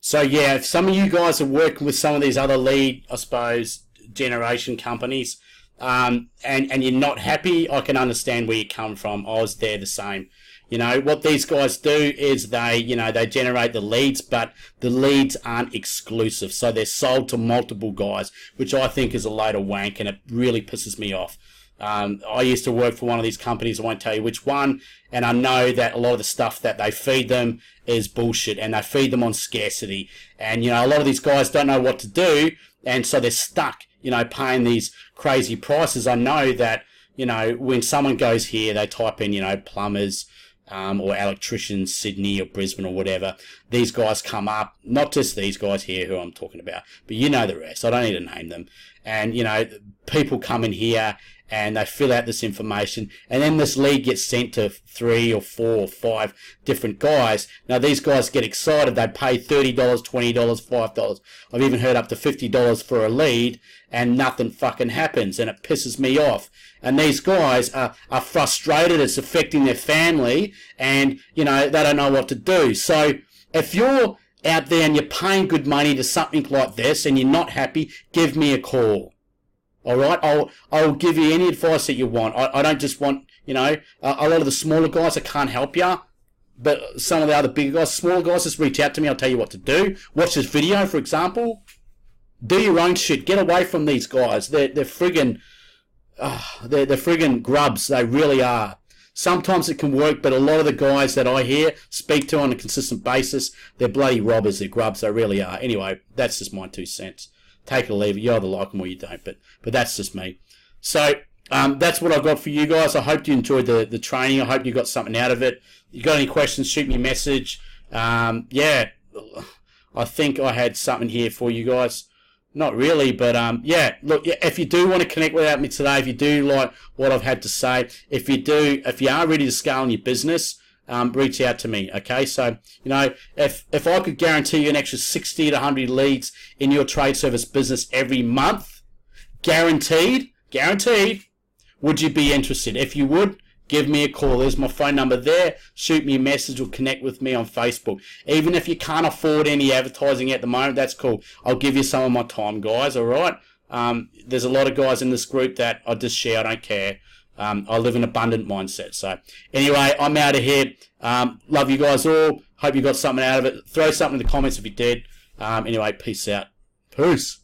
[SPEAKER 2] So yeah, if some of you guys are working with some of these other lead, I suppose, generation companies, and you're not happy, I can understand where you come from. I was there the same. What these guys do is they generate the leads, but the leads aren't exclusive. So they're sold to multiple guys, which I think is a load of wank, and it really pisses me off. I used to work for one of these companies, I won't tell you which one, and I know that a lot of the stuff that they feed them is bullshit, and they feed them on scarcity. And, a lot of these guys don't know what to do, and so they're stuck, paying these crazy prices. I know that, when someone goes here, they type in, plumbers, or electricians, Sydney or Brisbane or whatever, these guys come up, not just these guys here who I'm talking about, but the rest. I don't need to name them. And, people come in here and they fill out this information, and then this lead gets sent to 3 or 4 or 5 different guys. Now, these guys get excited. They pay $30, $20, $5. I've even heard up to $50 for a lead, and nothing fucking happens, and it pisses me off. And these guys are frustrated. It's affecting their family, and, they don't know what to do. So if you're out there and you're paying good money to something like this and you're not happy, give me a call. All right, I'll give you any advice that you want. I don't just want, a lot of the smaller guys, I can't help you. But some of the other bigger guys, smaller guys, just reach out to me. I'll tell you what to do. Watch this video, for example. Do your own shit. Get away from these guys. They're friggin', they're friggin' grubs. They really are. Sometimes it can work, but a lot of the guys that I speak to on a consistent basis, they're bloody robbers. They're grubs. They really are. Anyway, that's just my 2 cents. Take it or leave it. You either like them or you don't, but that's just me. So that's what I've got for you guys. I hope you enjoyed the training. I hope you got something out of it. You got any questions, shoot me a message. Yeah, I think I had something here for you guys. Not really, but yeah, look, if you do want to connect with me today, if you do like what I've had to say, if you are ready to scale in your business, reach out to me, okay? So, if I could guarantee you an extra 60 to 100 leads in your trade service business every month, guaranteed, would you be interested? If you would, give me a call. There's my phone number there. Shoot me a message or connect with me on Facebook. Even if you can't afford any advertising at the moment, that's cool. I'll give you some of my time, guys, all right? There's a lot of guys in this group that I just share. I don't care. I live an abundant mindset. So anyway, I'm out of here. Love you guys all. Hope you got something out of it. Throw something in the comments if you did. Anyway, peace out. Peace.